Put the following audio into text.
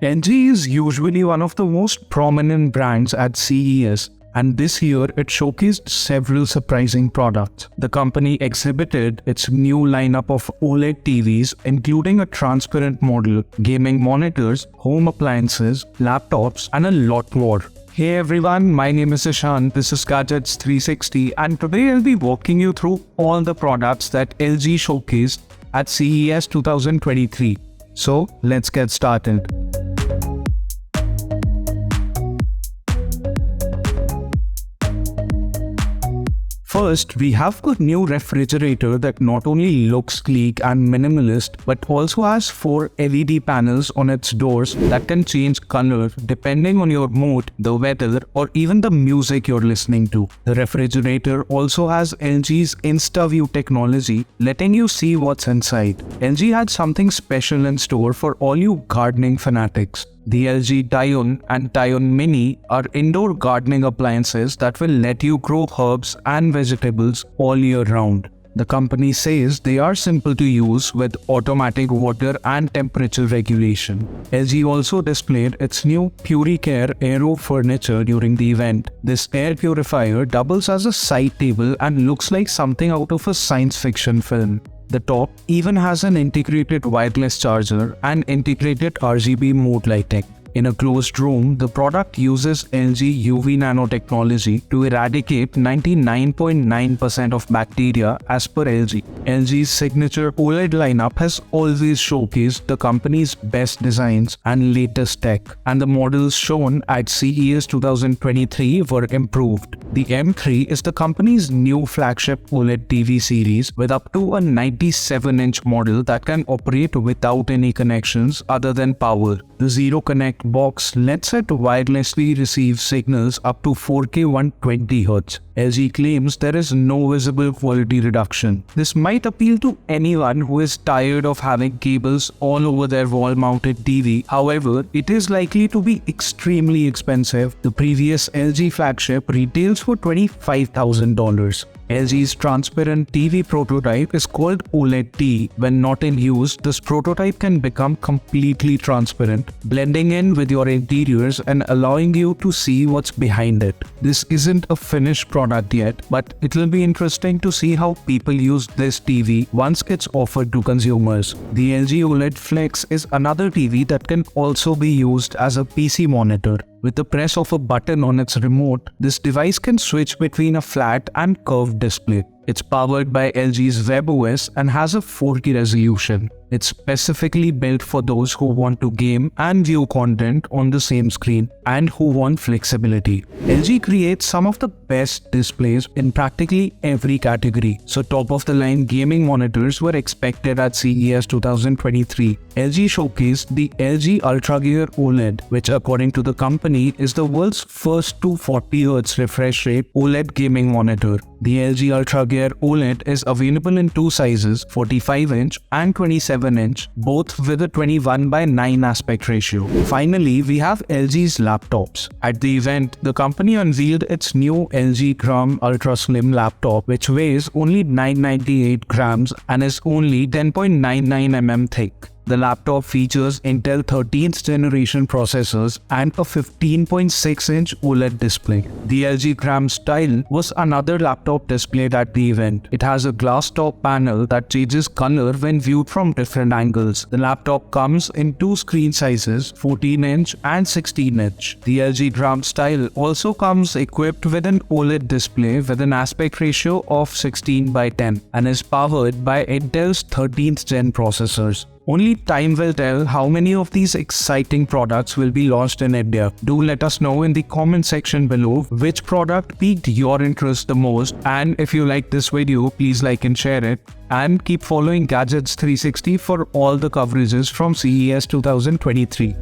LG is usually one of the most prominent brands at CES, and this year it showcased several surprising products. The company exhibited its new lineup of OLED TVs, including a transparent model, gaming monitors, home appliances, laptops, and a lot more. Hey everyone, my name is Ishan, this is Gadgets 360, and today I'll be walking you through all the products that LG showcased at CES 2023. So let's get started. First, we have a new refrigerator that not only looks sleek and minimalist, but also has 4 LED panels on its doors that can change color depending on your mood, the weather, or even the music you're listening to. The refrigerator also has LG's InstaView technology, letting you see what's inside. LG had something special in store for all you gardening fanatics. The LG Dion and Dion Mini are indoor gardening appliances that will let you grow herbs and vegetables all year round. The company says they are simple to use with automatic water and temperature regulation. LG also displayed its new Puricare Aero furniture during the event. This air purifier doubles as a side table and looks like something out of a science fiction film. The top even has an integrated wireless charger and integrated RGB mode lighting. In a closed room, the product uses LG UV nanotechnology to eradicate 99.9% of bacteria as per LG. LG's signature OLED lineup has always showcased the company's best designs and latest tech, and the models shown at CES 2023 were improved. The M3 is the company's new flagship OLED TV series with up to a 97-inch model that can operate without any connections other than power. The Zero Connect box lets it wirelessly receive signals up to 4K 120Hz. LG claims there is no visible quality reduction. This might appeal to anyone who is tired of having cables all over their wall-mounted TV. However, it is likely to be extremely expensive. The previous LG flagship retails for $25,000. LG's transparent TV prototype is called OLED T. When not in use, this prototype can become completely transparent, blending in with your interiors and allowing you to see what's behind it. This isn't a finished product yet, but it will be interesting to see how people use this TV once it's offered to consumers. The LG OLED Flex is another TV that can also be used as a PC monitor. With the press of a button on its remote, this device can switch between a flat and curved display. It's powered by LG's WebOS and has a 4K resolution. It's specifically built for those who want to game and view content on the same screen and who want flexibility. LG creates some of the best displays in practically every category, so top-of-the-line gaming monitors were expected at CES 2023. LG showcased the LG Ultragear OLED, which according to the company is the world's first 240Hz refresh rate OLED gaming monitor. The LG Ultragear OLED is available in two sizes, 45-inch and 27-inch, both with a 21:9 aspect ratio. Finally, we have LG's laptops. At the event, the company unveiled its new LG Gram Ultra Slim laptop, which weighs only 998 grams and is only 10.99 mm thick. The laptop features Intel 13th generation processors and a 15.6-inch OLED display. The LG Gram Style was another laptop displayed at the event. It has a glass top panel that changes color when viewed from different angles. The laptop comes in two screen sizes, 14-inch and 16-inch. The LG Gram Style also comes equipped with an OLED display with an aspect ratio of 16:10 and is powered by Intel's 13th gen processors. Only time will tell how many of these exciting products will be launched in India. Do let us know in the comment section below which product piqued your interest the most, and if you like this video, please like and share it, and keep following Gadgets 360 for all the coverages from CES 2023.